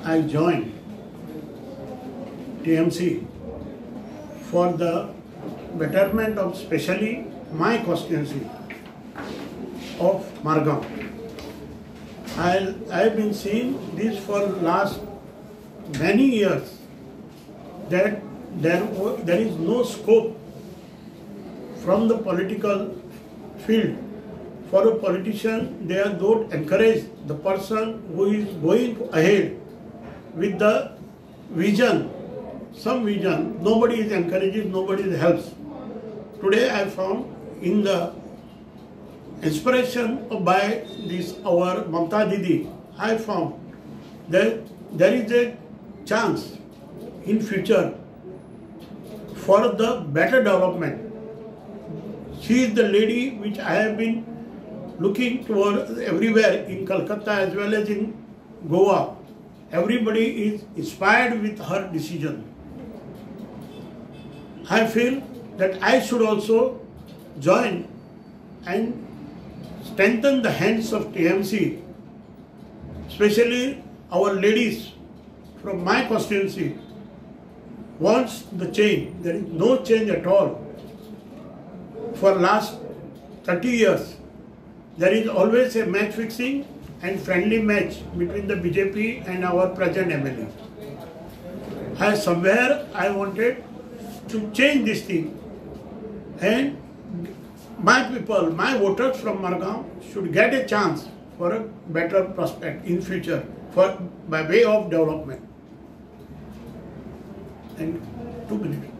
I joined TMC for the betterment of especially my constituency of Margao. I've been seeing this for last many years that there is no scope from the political field for a politician. They don't encourage the person who is going ahead with the vision, some vision. Nobody is encourages, nobody helps. Today I found in the inspiration by this our Mamta Didi, I found that there is a chance in future for the better development. She is the lady which I have been looking toward everywhere in Calcutta as well as in Goa. Everybody is inspired with her decision. I feel that I should also join and strengthen the hands of TMC, especially our ladies from my constituency wants the change. There is no change at all. For last 30 years, there is always a match fixing and friendly match between the BJP and our present MLA. Somewhere I wanted to change this thing, and my people, my voters from Margao should get a chance for a better prospect in future by way of development. And 2 minutes.